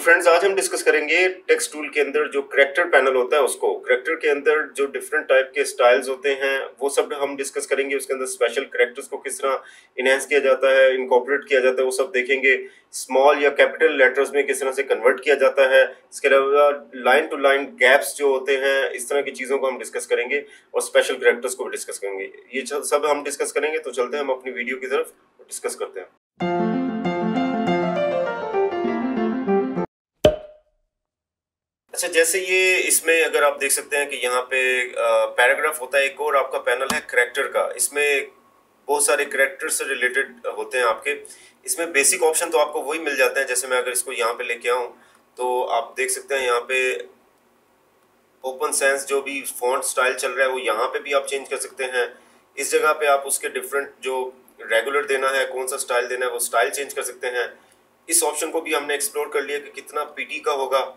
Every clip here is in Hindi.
फ्रेंड्स, आज हम डिस्कस करेंगे टेक्स्ट टूल के अंदर जो करेक्टर पैनल होता है उसको। करेक्टर के अंदर जो डिफरेंट टाइप के स्टाइल्स होते हैं वो सब हम डिस्कस करेंगे। उसके अंदर स्पेशल करेक्टर्स को किस तरह इनहेंस किया जाता है, इनकॉर्पोरेट किया जाता है, वो सब देखेंगे। स्मॉल या कैपिटल लेटर्स में किस तरह से कन्वर्ट किया जाता है। इसके अलावा लाइन टू लाइन गैप्स जो होते हैं, इस तरह की चीज़ों को हम डिस्कस करेंगे और स्पेशल करेक्टर्स को भी डिस्कस करेंगे। ये सब हम डिस्कस करेंगे। तो चलते हैं हम अपनी वीडियो की तरफ डिस्कस करते हैं। अच्छा, जैसे ये इसमें अगर आप देख सकते हैं कि यहाँ पे पैराग्राफ होता है, एक और आपका पैनल है करेक्टर का। इसमें बहुत सारे करेक्टर से रिलेटेड होते हैं आपके। इसमें बेसिक ऑप्शन तो आपको वही मिल जाते हैं। जैसे मैं अगर इसको यहाँ पे लेके आऊँ तो आप देख सकते हैं यहाँ पे ओपन सेंस जो भी फॉन्ट स्टाइल चल रहा है वो यहाँ पे भी आप चेंज कर सकते हैं। इस जगह पे आप उसके डिफरेंट जो रेगुलर देना है, कौन सा स्टाइल देना है, वो स्टाइल चेंज कर सकते हैं। इस ऑप्शन को भी हमने एक्सप्लोर कर लिया कि कितना पीटी का होगा।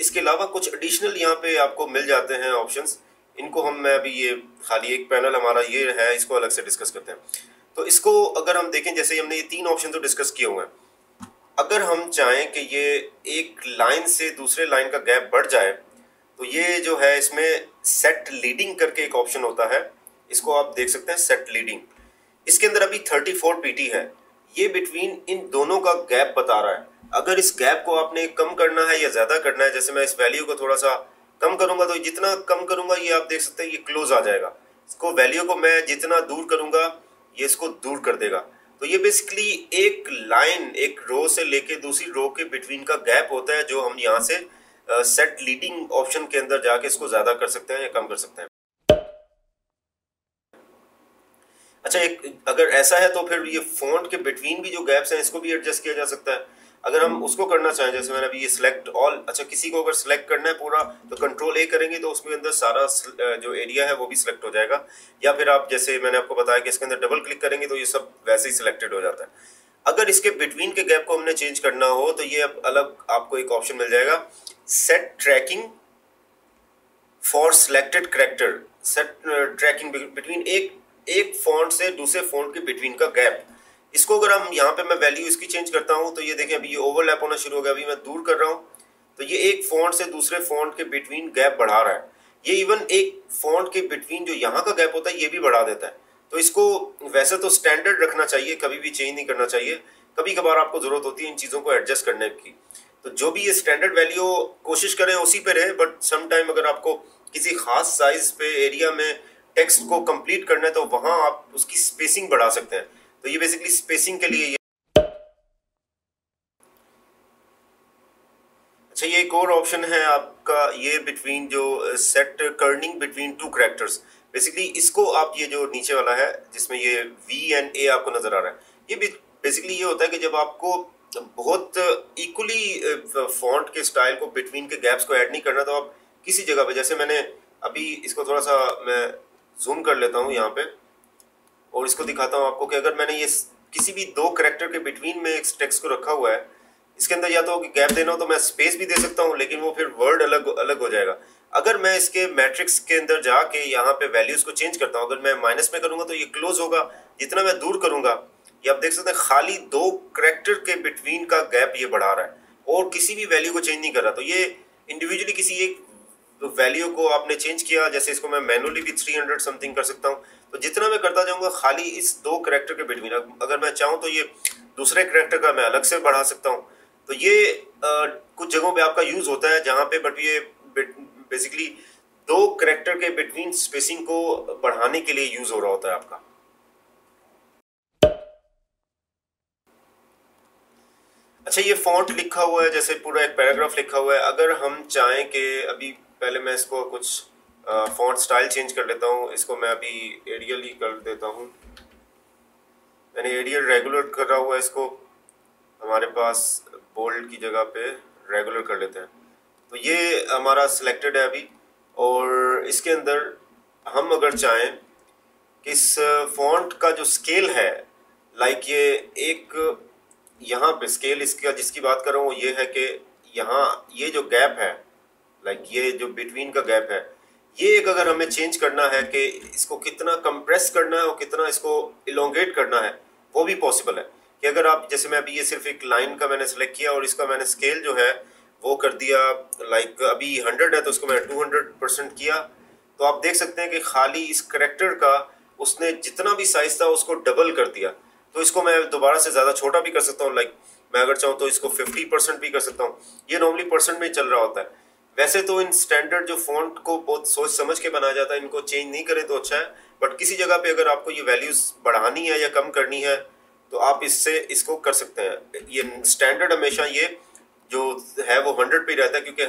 इसके अलावा कुछ एडिशनल यहाँ पे आपको मिल जाते हैं ऑप्शंस। इनको मैं अभी ये खाली एक पैनल हमारा ये है, इसको अलग से डिस्कस करते हैं। तो इसको अगर हम देखें, जैसे हमने ये 3 ऑप्शन तो डिस्कस किए हुए हैं। अगर हम चाहें कि ये एक लाइन से दूसरे लाइन का गैप बढ़ जाए तो ये जो है इसमें सेट लीडिंग करके एक ऑप्शन होता है। इसको आप देख सकते हैं, सेट लीडिंग। इसके अंदर अभी 34 पीटी है। ये बिटवीन इन दोनों का गैप बता रहा है। अगर इस गैप को आपने कम करना है या ज़्यादा करना है, जैसे मैं इस वैल्यू को थोड़ा सा कम करूंगा तो जितना कम करूंगा ये आप देख सकते हैं ये क्लोज आ जाएगा। इसको वैल्यू को मैं जितना दूर करूंगा ये इसको दूर कर देगा। तो ये बेसिकली एक लाइन, एक रो से लेके दूसरी रो के बिटवीन का गैप होता है, जो हम यहाँ से सेट लीडिंग ऑप्शन के अंदर जाके इसको ज़्यादा कर सकते हैं या कम कर सकते हैं। अच्छा, एक अगर ऐसा है तो फिर ये फॉन्ट के बिटवीन भी जो गैप्स हैं इसको भी एडजस्ट किया जा सकता है। अगर हम उसको करना चाहें, जैसे मैंने अभी ये सिलेक्ट ऑल, अच्छा किसी को अगर सिलेक्ट करना है पूरा तो कंट्रोल ए करेंगे तो उसमें अंदर सारा जो एरिया है वो भी सिलेक्ट हो जाएगा। या फिर आप जैसे मैंने आपको बताया कि इसके अंदर डबल क्लिक करेंगे तो ये सब वैसे ही सिलेक्टेड हो जाता है। अगर इसके बिटवीन के गैप को हमने चेंज करना हो तो ये अब अलग आपको एक ऑप्शन मिल जाएगा, set tracking for selected character. Set tracking between एक फॉन्ट से दूसरे फॉन्ट के बिटवीन का गैप। इसको अगर हम यहाँ पे मैं वैल्यू इसकी चेंज करता हूँ तो ये देखें अभी ये ओवरलैप होना शुरू हो गया। अभी मैं दूर कर रहा हूँ तो ये एक फॉन्ट से दूसरे फॉन्ट के बिटवीन गैप बढ़ा रहा है। ये इवन एक फॉन्ट के बिटवीन जो यहाँ का गैप होता है ये भी बढ़ा देता है। तो इसको वैसे तो स्टैंडर्ड रखना चाहिए, कभी भी चेंज नहीं करना चाहिए। कभी कभार आपको जरूरत होती है इन चीज़ों को एडजस्ट करने की। तो जो भी ये स्टैंडर्ड वैल्यू कोशिश करें उसी पे रहे, बट सम टाइम अगर आपको किसी खास साइज पे एरिया में टेक्स्ट को कंप्लीट करना है तो वहां आप उसकी स्पेसिंग बढ़ा सकते हैं। तो ये बेसिकली स्पेसिंग के लिए ये। अच्छा, ये एक और ऑप्शन है आपका, ये बिटवीन जो set Corning between 2 characters. Basically इसको आप ये जो नीचे वाला है जिसमें ये वी एंड ए आपको नजर आ रहा है, ये बेसिकली ये होता है कि जब आपको बहुत इक्वली फॉन्ट के स्टाइल को बिटवीन के गैप्स को ऐड नहीं करना तो आप किसी जगह पे, जैसे मैंने अभी इसको थोड़ा सा मैं जूम कर लेता हूँ यहाँ पे और इसको दिखाता हूँ आपको कि अगर मैंने ये किसी भी 2 करेक्टर के बिटवीन में एक टेक्स्ट को रखा हुआ है, इसके अंदर या तो गैप देना हो तो मैं स्पेस भी दे सकता हूँ, लेकिन वो फिर वर्ड अलग अलग हो जाएगा। अगर मैं इसके मैट्रिक्स के अंदर जाके यहाँ पे वैल्यूज को चेंज करता हूँ, अगर मैं माइनस में करूंगा तो ये क्लोज होगा। जितना मैं दूर करूंगा, ये आप देख सकते हैं खाली 2 करेक्टर के बिटवीन का गैप ये बढ़ा रहा है और किसी भी वैल्यू को चेंज नहीं कर रहा। तो ये इंडिविजुअली किसी एक वैल्यू को आपने चेंज किया, जैसे इसको मैं मैनुअली भी 300 समथिंग कर सकता हूँ। तो जितना मैं करता जाऊंगा खाली इस 2 करेक्टर के बिटवीन, अगर मैं चाहूँ तो ये दूसरे करेक्टर का मैं अलग से बढ़ा सकता हूँ। तो ये कुछ जगहों पे आपका यूज होता है जहाँ पे, बट ये बेसिकली 2 करेक्टर के बिटवीन स्पेसिंग को बढ़ाने के लिए यूज हो रहा होता है आपका। अच्छा, ये फॉन्ट लिखा हुआ है, जैसे पूरा एक पैराग्राफ लिखा हुआ है। अगर हम चाहें कि अभी पहले मैं इसको कुछ फॉन्ट स्टाइल चेंज कर लेता हूँ। इसको मैं अभी एरियल ही कर देता हूँ। मैंने एरियल रेगुलर करा हुआ है, इसको हमारे पास बोल्ड की जगह पे रेगुलर कर लेते हैं। तो ये हमारा सिलेक्टेड है अभी। और इसके अंदर हम अगर चाहें कि इस फॉन्ट का जो स्केल है, लाइक ये एक यहाँ पे स्केल इसका जिसकी बात कर रहा हूँ ये है कि यहाँ ये जो गैप है, लाइक ये जो बिटवीन का गैप है, ये एक अगर हमें चेंज करना है कि इसको कितना कंप्रेस करना है और कितना इसको इलोंगेट करना है, वो भी पॉसिबल है। कि अगर आप, जैसे मैं अभी ये सिर्फ एक लाइन का मैंने सेलेक्ट किया और इसका मैंने स्केल जो है वो कर दिया, लाइक अभी 100 है तो उसको मैंने 200% किया, तो आप देख सकते हैं कि खाली इस करेक्टर का उसने जितना भी साइज था उसको डबल कर दिया। तो इसको मैं दोबारा से ज़्यादा छोटा भी कर सकता हूँ, लाइक मैं अगर चाहूँ तो इसको 50% भी कर सकता हूँ। ये नॉर्मली परसेंट में चल रहा होता है। वैसे तो इन स्टैंडर्ड जो फॉन्ट को बहुत सोच समझ के बनाया जाता है, इनको चेंज नहीं करें तो अच्छा है, बट किसी जगह पे अगर आपको ये वैल्यूज बढ़ानी है या कम करनी है तो आप इससे इसको कर सकते हैं। ये स्टैंडर्ड हमेशा ये जो है वो 100 पे रहता है, क्योंकि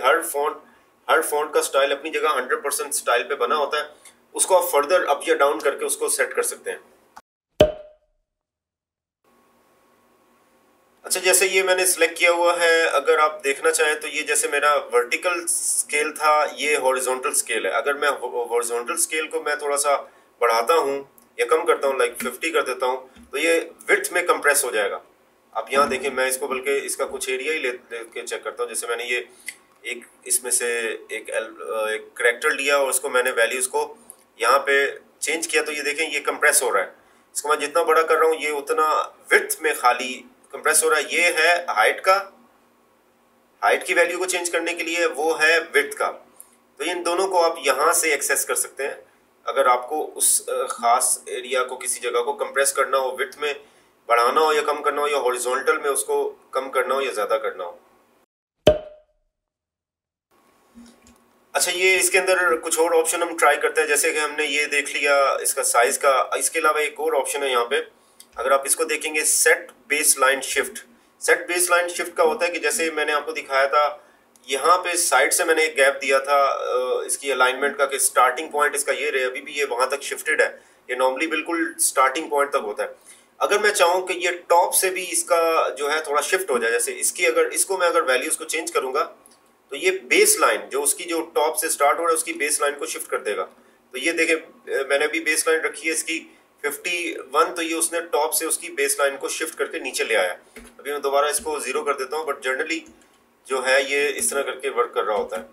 हर फॉन्ट का स्टाइल अपनी जगह 100% स्टाइल पे बना होता है। उसको आप फर्दर अप या डाउन करके उसको सेट कर सकते हैं। अच्छा, जैसे ये मैंने सिलेक्ट किया हुआ है, अगर आप देखना चाहें तो ये जैसे मेरा वर्टिकल स्केल था, ये हॉरिजॉन्टल स्केल है। अगर मैं हॉरिजॉन्टल स्केल को मैं थोड़ा सा बढ़ाता हूँ या कम करता हूँ, लाइक 50 कर देता हूँ, तो ये विड्थ में कंप्रेस हो जाएगा। आप यहाँ देखें, मैं इसको बल्कि इसका कुछ एरिया ही लेके चेक करता हूँ। जैसे मैंने ये एक इसमें से एक करेक्टर लिया और उसको मैंने वैल्यूज़ को यहाँ पे चेंज किया, तो ये देखें ये कंप्रेस हो रहा है। इसको मैं जितना बड़ा कर रहा हूँ ये उतना विड्थ में खाली कंप्रेस हो रहा है। ये है हाइट की वैल्यू को चेंज करने के लिए, वो है विड्थ का। तो इन दोनों को आप यहाँ से एक्सेस कर सकते हैं। अगर आपको उस खास एरिया को, किसी जगह को कंप्रेस करना हो, विड्थ में बढ़ाना हो या कम करना हो, या हॉरिजॉन्टल में उसको कम करना हो या ज़्यादा करना हो। अच्छा, ये इसके अंदर कुछ और ऑप्शन हम ट्राई करते हैं। जैसे कि हमने ये देख लिया इसका साइज का, इसके अलावा एक और ऑप्शन है यहाँ पे। अगर आप इसको देखेंगे, set base line shift. Set base line shift का होता है कि जैसे मैंने आपको दिखाया था, यहाँ पे साइड से मैंने एक गैप दिया था इसकी अलाइनमेंट का, कि स्टार्टिंग पॉइंट इसका ये रहे, अभी भी ये वहां तक शिफ्टेड है। ये नॉर्मली बिल्कुल स्टार्टिंग पॉइंट तक होता है। अगर मैं चाहूँ कि ये टॉप से भी इसका जो है थोड़ा शिफ्ट हो जाए, जैसे इसकी इसको मैं अगर वैल्यूज को चेंज करूंगा तो ये बेस लाइन जो उसकी जो टॉप से स्टार्ट हो रहा है उसकी बेस लाइन को शिफ्ट कर देगा। तो ये देखें, मैंने अभी बेस लाइन रखी है इसकी 51, तो ये उसने टॉप से उसकी बेस लाइन को शिफ्ट करके नीचे ले आया। अभी मैं दोबारा इसको 0 कर देता हूँ, बट जनरली जो है ये इस तरह करके वर्क कर रहा होता है।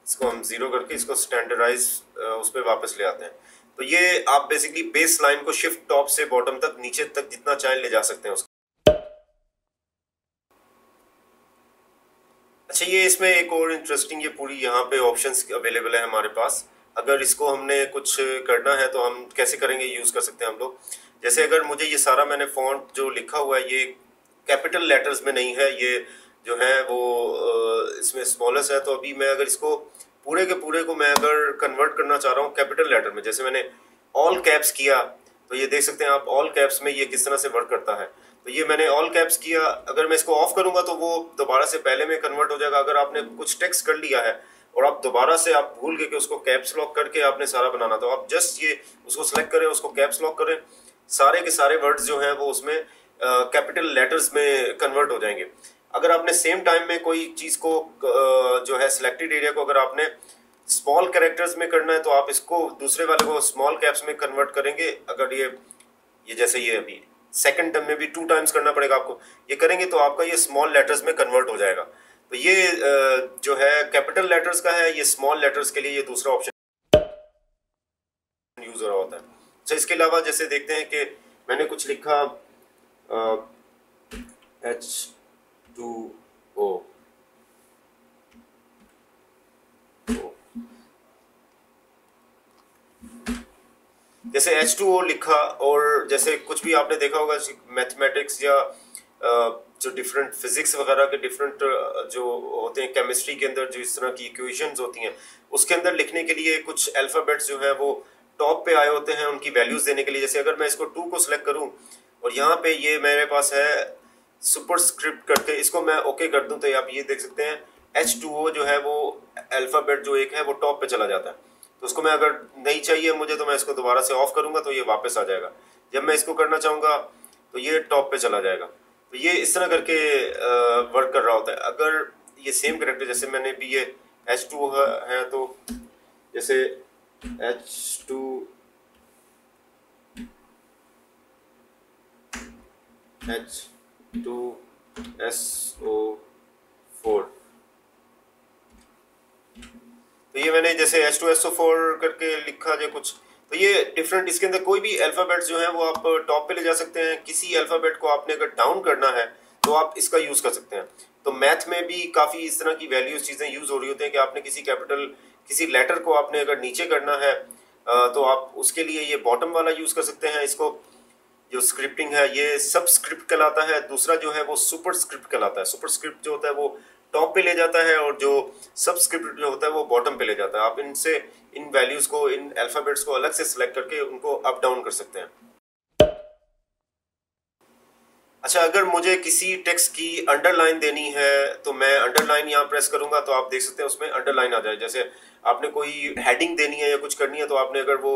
इसको हम 0 करके इसको स्टैंडर्डाइज उस पर वापस ले आते हैं। तो ये आप बेसिकली बेस लाइन को शिफ्ट टॉप से बॉटम तक, नीचे तक जितना चाहे ले जा सकते हैं उसको। अच्छा, ये इसमें एक और इंटरेस्टिंग, ये पूरी यहाँ पे ऑप्शंस अवेलेबल है हमारे पास। अगर इसको हमने कुछ करना है तो हम कैसे करेंगे, यूज़ कर सकते हैं हम लोग। जैसे अगर मुझे ये सारा मैंने फॉन्ट जो लिखा हुआ है ये कैपिटल लेटर्स में नहीं है, ये जो है वो इसमें स्मॉलेस्ट है, तो अभी मैं अगर इसको पूरे के पूरे को मैं अगर कन्वर्ट करना चाह रहा हूँ कैपिटल लेटर में, जैसे मैंने ऑल कैप्स किया, तो ये देख सकते हैं आप ऑल कैप्स में ये किस तरह से वर्क करता है। तो ये मैंने ऑल कैप्स किया, अगर मैं इसको ऑफ करूंगा तो वो दोबारा से पहले में कन्वर्ट हो जाएगा। अगर आपने कुछ टेक्स्ट कर लिया है और आप दोबारा से आप भूल गए कि उसको कैप्स लॉक करके आपने सारा बनाना, तो आप जस्ट ये उसको सेलेक्ट करें, उसको कैप्स लॉक करें, सारे के सारे वर्ड्स जो हैं वो उसमें कैपिटल लेटर्स में कन्वर्ट हो जाएंगे। अगर आपने सेम टाइम में कोई चीज़ को जो है सिलेक्टेड एरिया को अगर आपने स्मॉल कैरेक्टर्स में करना है तो आप इसको दूसरे वाले को स्मॉल कैप्स में कन्वर्ट करेंगे। अगर ये जैसे ये अभी सेकंड टर्म में भी 2 टाइम्स करना पड़ेगा आपको, ये करेंगे तो आपका ये स्मॉल लेटर्स में कन्वर्ट हो जाएगा। तो ये जो है कैपिटल लेटर्स का है, ये स्मॉल लेटर्स के लिए ये दूसरा ऑप्शन यूज हो रहा होता है। अच्छा, इसके अलावा जैसे देखते हैं कि मैंने कुछ लिखा H2O, जैसे H2O लिखा, और जैसे कुछ भी आपने देखा होगा मैथमेटिक्स या जो डिफरेंट फिजिक्स वगैरह के डिफरेंट जो होते हैं केमिस्ट्री के अंदर जो इस तरह की इक्वेशंस होती हैं, उसके अंदर लिखने के लिए कुछ अल्फ़ाबेट्स जो है वो टॉप पे आए होते हैं उनकी वैल्यूज देने के लिए। जैसे अगर मैं इसको 2 को सिलेक्ट करूं और यहाँ पे ये मेरे पास है सुपरस्क्रिप्ट करके, इसको मैं ओके कर दूं, तो आप ये देख सकते हैं H2O जो है वो अल्फ़ाबेट जो एक है वो टॉप पे चला जाता है। तो उसको मैं अगर नहीं चाहिए मुझे तो मैं इसको दोबारा से ऑफ करूंगा तो ये वापस आ जाएगा। जब मैं इसको करना चाहूँगा तो ये टॉप पे चला जाएगा। तो ये इस तरह करके वर्क कर रहा होता है। अगर ये सेम करेक्टर, जैसे मैंने भी ये H2 है तो जैसे H2SO4, तो ये मैंने जैसे H2SO4 करके लिखा जो कुछ, तो ये डिफरेंट, इसके अंदर कोई भी अल्फ़ाबेट्स जो हैं वो आप टॉप पे ले जा सकते हैं। किसी अल्फ़ाबेट को आपने अगर डाउन करना है तो आप इसका यूज़ कर सकते हैं। तो मैथ में भी काफ़ी इस तरह की वैल्यूज चीज़ें यूज़ हो रही होती हैं कि आपने किसी लेटर को आपने अगर नीचे करना है तो आप उसके लिए ये बॉटम वाला यूज़ कर सकते हैं। इसको जो स्क्रिप्टिंग है ये सब स्क्रिप्ट कहलाता है। दूसरा जो है वो सुपर स्क्रिप्ट कहलाता है। सुपर स्क्रिप्ट जो होता है वो टॉप पे ले जाता है और जो सब स्क्रिप्ट जो होता है वो बॉटम पे ले जाता है। आप इन वैल्यूज को, इन अल्फाबेट्स को अलग से सिलेक्ट करके उनको अप डाउन कर सकते हैं। अच्छा, अगर मुझे किसी टेक्स्ट की अंडरलाइन देनी है तो मैं अंडरलाइन यहाँ प्रेस करूंगा तो आप देख सकते हैं उसमें अंडरलाइन आ जाए। जैसे आपने कोई हेडिंग देनी है या कुछ करनी है तो आपने अगर वो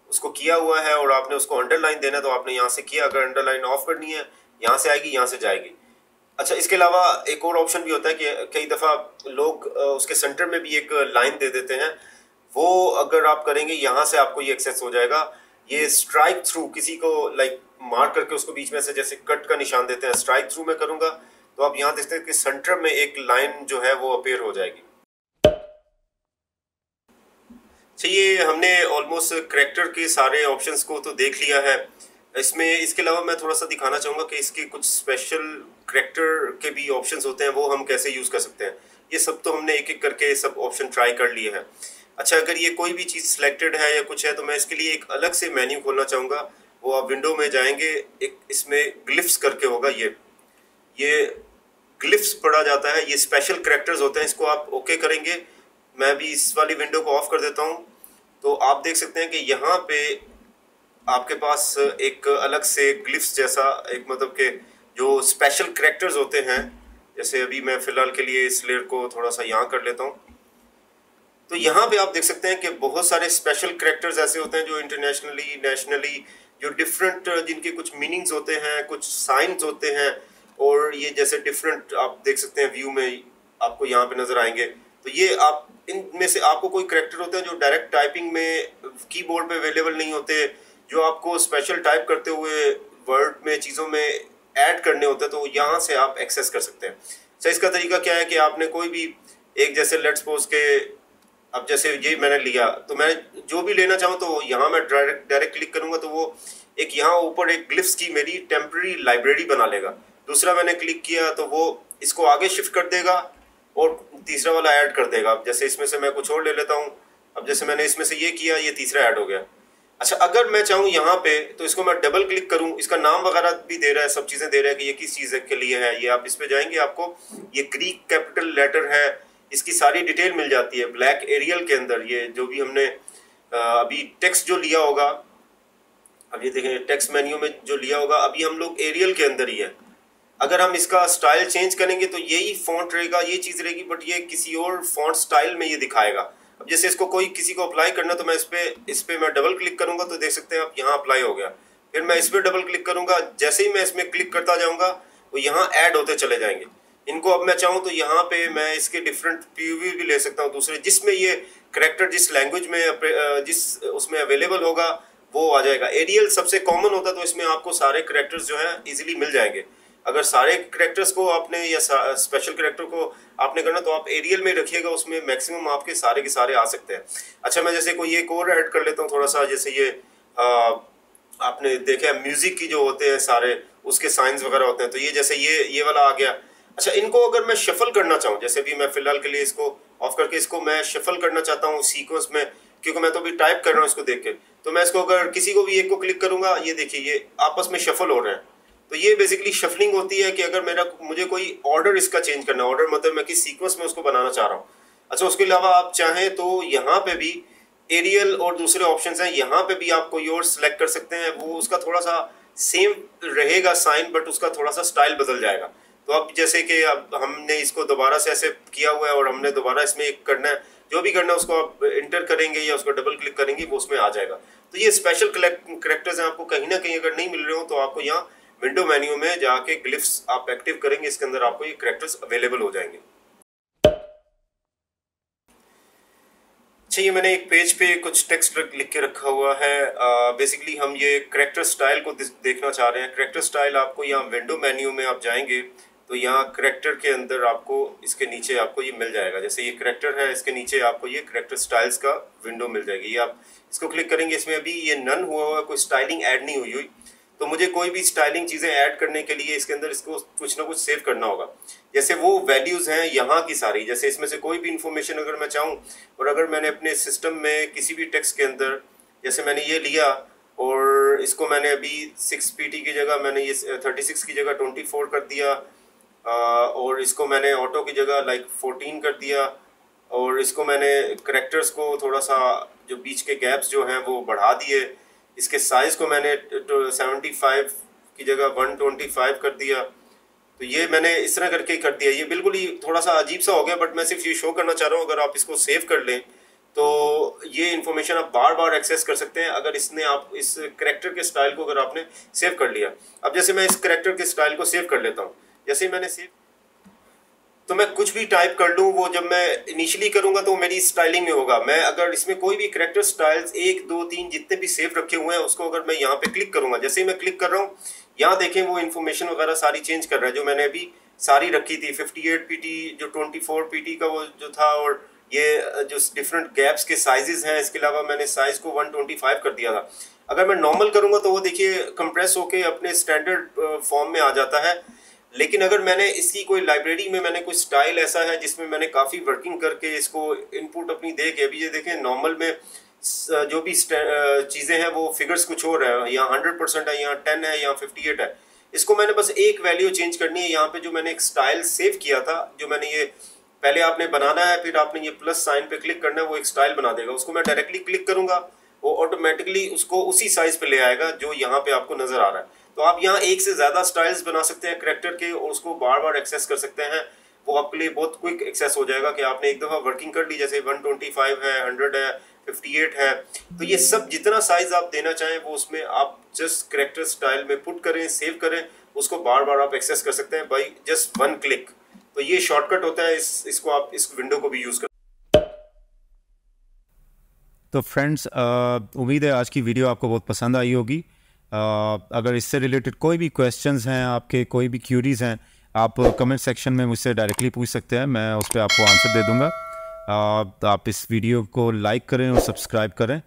उसको किया हुआ है और आपने उसको अंडरलाइन देना है तो आपने यहाँ से किया। अगर अंडरलाइन ऑफ करनी है यहाँ से आएगी, यहाँ से जाएगी। अच्छा, इसके अलावा एक और ऑप्शन भी होता है कि कई दफ़ा लोग उसके सेंटर में भी एक लाइन दे देते हैं। वो अगर आप करेंगे यहाँ से आपको ये एक्सेस हो जाएगा। ये स्ट्राइक थ्रू, किसी को लाइक मार्क करके उसको बीच में से जैसे कट का निशान देते हैं, स्ट्राइक थ्रू में करूंगा तो आप यहाँ देखते हैं कि सेंटर में एक लाइन जो है वो अपीयर हो जाएगी। ये हमने ऑलमोस्ट करैक्टर के सारे ऑप्शंस को तो देख लिया है। इसके अलावा मैं थोड़ा सा दिखाना चाहूँगा कि इसके कुछ स्पेशल करैक्टर के भी ऑप्शंस होते हैं, वो हम कैसे यूज़ कर सकते हैं। ये सब तो हमने एक एक करके सब ऑप्शन ट्राई कर लिए हैं। अच्छा, अगर ये कोई भी चीज़ सिलेक्टेड है या कुछ है तो मैं इसके लिए एक अलग से मेन्यू खोलना चाहूँगा। वो आप विंडो में जाएंगे, एक इसमें ग्लिफ्स करके होगा, ये ग्लिफ्स पढ़ा जाता है। ये स्पेशल करैक्टर्स होते हैं, इसको आप ओके करेंगे। मैं भी इस वाली विंडो को ऑफ कर देता हूँ तो आप देख सकते हैं कि यहाँ पे आपके पास एक अलग से ग्लिफ्स जैसा एक मतलब के जो स्पेशल करैक्टर्स होते हैं। जैसे अभी मैं फिलहाल के लिए इस लेयर को थोड़ा सा यहाँ कर लेता हूँ तो यहाँ पे आप देख सकते हैं कि बहुत सारे स्पेशल करैक्टर्स ऐसे होते हैं जो इंटरनेशनली, नेशनली, जो डिफरेंट, जिनके कुछ मीनिंग्स होते हैं, कुछ साइंस होते हैं। और ये जैसे डिफरेंट आप देख सकते हैं व्यू में आपको यहाँ पे नजर आएंगे। तो ये आप इनमें से आपको कोई करैक्टर होते हैं जो डायरेक्ट टाइपिंग में कीबोर्ड पे अवेलेबल नहीं होते, जो आपको स्पेशल टाइप करते हुए वर्ड में चीज़ों में ऐड करने होते हैं, तो यहाँ से आप एक्सेस कर सकते हैं। अच्छा, इसका तरीका क्या है कि आपने कोई भी एक, जैसे लेट्स सपोज के अब जैसे ये मैंने लिया तो मैं जो भी लेना चाहूँ तो यहाँ मैं डायरेक्ट क्लिक करूँगा तो वो एक यहाँ ऊपर एक ग्लिफ्स की मेरी टेम्पररी लाइब्रेरी बना लेगा। दूसरा मैंने क्लिक किया तो वो इसको आगे शिफ्ट कर देगा और तीसरा वाला ऐड कर देगा। अब जैसे इसमें से मैं कुछ और ले लेता हूँ। अब जैसे मैंने इसमें से ये किया, ये तीसरा ऐड हो गया। अच्छा, अगर मैं चाहूँ यहाँ पे तो इसको मैं डबल क्लिक करूँ, इसका नाम वगैरह भी दे रहा है, सब चीज़ें दे रहा है कि ये किस चीज़ के लिए है। ये आप इस पे जाएंगे, आपको ये ग्रीक कैपिटल लेटर है, इसकी सारी डिटेल मिल जाती है ब्लैक एरियल के अंदर। ये जो भी हमने अभी टेक्स्ट जो लिया होगा, अब ये देखें टेक्स्ट मेन्यू में जो लिया होगा, अभी हम लोग एरियल के अंदर ही है। अगर हम इसका स्टाइल चेंज करेंगे तो यही फॉन्ट रहेगा, ये चीज़ रहेगी, बट ये किसी और फॉन्ट स्टाइल में ये दिखाएगा। अब जैसे इसको किसी को अप्लाई करना तो मैं इस पे मैं डबल क्लिक करूंगा तो देख सकते हैं आप यहाँ अप्लाई हो गया। फिर मैं इस पर डबल क्लिक करूंगा, जैसे ही मैं इसमें क्लिक करता जाऊंगा वो यहाँ ऐड होते चले जाएंगे। इनको अब मैं चाहूँ तो यहाँ पे मैं इसके डिफरेंट पीओवी भी ले सकता हूँ दूसरे, जिसमें ये करैक्टर जिस लैंग्वेज में जिस उसमें अवेलेबल होगा वो आ जाएगा। एरियल सबसे कॉमन होता है तो इसमें आपको सारे करैक्टर्स जो हैं इजीली मिल जाएंगे। अगर सारे करैक्टर्स को आपने या स्पेशल करैक्टर को आपने करना तो आप एरियल में रखिएगा, उसमें मैक्सिमम आपके सारे के सारे आ सकते हैं। अच्छा, मैं जैसे कोई एक और ऐड कर लेता हूँ थोड़ा सा। जैसे ये आपने देखा म्यूजिक की जो होते हैं सारे उसके साइंस वगैरह होते हैं, तो ये जैसे ये वाला आ गया। अच्छा, इनको अगर मैं शफल करना चाहूँ, जैसे भी मैं फिलहाल के लिए इसको ऑफ करके इसको मैं शफल करना चाहता हूँ सीक्वेंस में, क्योंकि मैं तो अभी टाइप कर रहा हूँ इसको देख के, तो मैं इसको अगर किसी को भी एक को क्लिक करूंगा, ये देखिए ये आपस में शफल हो रहे हैं। तो ये बेसिकली शफलिंग होती है कि अगर मुझे कोई ऑर्डर इसका चेंज करना, ऑर्डर मतलब मैं किस सीक्वेंस में उसको बनाना चाह रहा हूँ। अच्छा, उसके अलावा आप चाहें तो यहाँ पे भी एरियल और दूसरे ऑप्शंस हैं, यहाँ पे भी आप कोई और सिलेक्ट कर सकते हैं। वो उसका थोड़ा सा सेम रहेगा साइन, बट उसका थोड़ा सा स्टाइल बदल जाएगा। तो अब जैसे कि अब हमने इसको दोबारा से ऐसे किया हुआ है और हमने दोबारा इसमें एक करना है, जो भी करना है उसको आप इंटर करेंगे या उसको डबल क्लिक करेंगे वो उसमें आ जाएगा। तो ये स्पेशल करैक्टर्स हैं, आपको कहीं ना कहीं अगर नहीं मिल रहे हो तो आपको यहाँ विंडो मेन्यू में जाके ग्लिफ्स आप एक्टिव करेंगे, इसके अंदर आपको ये करैक्टर्स अवेलेबल हो जाएंगे। अच्छा, ये मैंने एक पेज पे कुछ टेक्स्ट लिख के रखा हुआ है। बेसिकली हम ये करैक्टर स्टाइल को देखना चाह रहे हैं। करैक्टर स्टाइल आपको यहाँ विंडो मेन्यू में आप जाएंगे तो यहाँ करैक्टर के अंदर आपको इसके नीचे आपको ये मिल जाएगा। जैसे ये करैक्टर है, इसके नीचे आपको ये करैक्टर स्टाइल्स का विंडो मिल जाएगी। ये आप इसको क्लिक करेंगे, इसमें अभी ये नन हुआ हुआ, कोई स्टाइलिंग ऐड नहीं हुई। तो मुझे कोई भी स्टाइलिंग चीज़ें ऐड करने के लिए इसके अंदर इसको कुछ ना कुछ सेव करना होगा। जैसे वो वैल्यूज़ हैं यहाँ की सारी, जैसे इसमें से कोई भी इंफॉर्मेशन अगर मैं चाहूँ और अगर मैंने अपने सिस्टम में किसी भी टेक्स्ट के अंदर, जैसे मैंने ये लिया और इसको मैंने अभी 6 PT की जगह मैंने ये 36 की जगह 24 कर दिया, और इसको मैंने ऑटो की जगह लाइक 14 कर दिया, और इसको मैंने करेक्टर्स को थोड़ा सा जो बीच के गैप्स जो हैं वो बढ़ा दिए, इसके साइज़ को मैंने 75 की जगह 125 कर दिया। तो ये मैंने इस तरह करके कर दिया। ये बिल्कुल ही थोड़ा सा अजीब सा हो गया, बट मैं सिर्फ ये शो करना चाह रहा हूँ। अगर आप इसको सेव कर लें तो ये इन्फॉर्मेशन आप बार बार एक्सेस कर सकते हैं, अगर इसने आप इस करेक्टर के स्टाइल को अगर आपने सेव कर लिया। अब जैसे मैं इस करेक्टर के स्टाइल को सेव कर लेता हूँ, जैसे ही मैंने सेव, तो मैं कुछ भी टाइप कर लूँ, वो जब मैं इनिशियली करूँगा तो मेरी स्टाइलिंग में होगा। मैं अगर इसमें कोई भी करेक्टर स्टाइल्स 1 2 3 जितने भी सेव रखे हुए हैं उसको अगर मैं यहाँ पे क्लिक करूँगा, जैसे ही मैं क्लिक कर रहा हूँ यहाँ देखें वो इन्फॉर्मेशन वगैरह सारी चेंज कर रहा है जो मैंने अभी सारी रखी थी। 58 PT जो 24 PT का वो जो था, और ये जो डिफरेंट गैप्स के साइजेस हैं, इसके अलावा मैंने साइज को 125 कर दिया था। अगर मैं नॉर्मल करूँगा तो वो देखिए कंप्रेस होके अपने स्टैंडर्ड फॉर्म में आ जाता है। लेकिन अगर मैंने इसकी कोई लाइब्रेरी में मैंने कोई स्टाइल ऐसा है जिसमें मैंने काफ़ी वर्किंग करके इसको इनपुट अपनी दे के, अभी ये देखें नॉर्मल में जो भी चीज़ें हैं वो फिगर्स कुछ और है, यहाँ 100% है, यहाँ 10 है, यहाँ 58 है। इसको मैंने बस एक वैल्यू चेंज करनी है। यहाँ पे जो मैंने एक स्टाइल सेव किया था, जो मैंने ये पहले आपने बनाना है, फिर आपने ये प्लस साइन पे क्लिक करना है, वो एक स्टाइल बना देगा। उसको मैं डायरेक्टली क्लिक करूंगा, वो ऑटोमेटिकली उसको उसी साइज पे ले आएगा जो यहाँ पे आपको नजर आ रहा है। तो आप यहाँ एक से ज़्यादा स्टाइल्स बना सकते हैं करेक्टर के, और उसको बार बार एक्सेस कर सकते हैं। वो आपके लिए बहुत क्विक एक्सेस हो जाएगा कि आपने एक दफ़ा वर्किंग कर ली, जैसे 125 है, 100 है, 58 है। तो ये सब जितना साइज आप देना चाहें वो उसमें आप जस्ट करेक्टर स्टाइल में पुट करें, सेव करें, उसको बार बार आप एक्सेस कर सकते हैं बाई जस्ट 1 क्लिक। तो ये शॉर्टकट होता है, इसको आप इस विंडो को भी यूज़ कर। तो फ्रेंड्स, उम्मीद है आज की वीडियो आपको बहुत पसंद आई होगी। अगर इससे रिलेटेड कोई भी क्वेश्चंस हैं आपके, कोई भी क्यूरीज़ हैं, आप कमेंट सेक्शन में मुझसे डायरेक्टली पूछ सकते हैं, मैं उस पर आपको आंसर दे दूंगा। आप इस वीडियो को लाइक करें और सब्सक्राइब करें।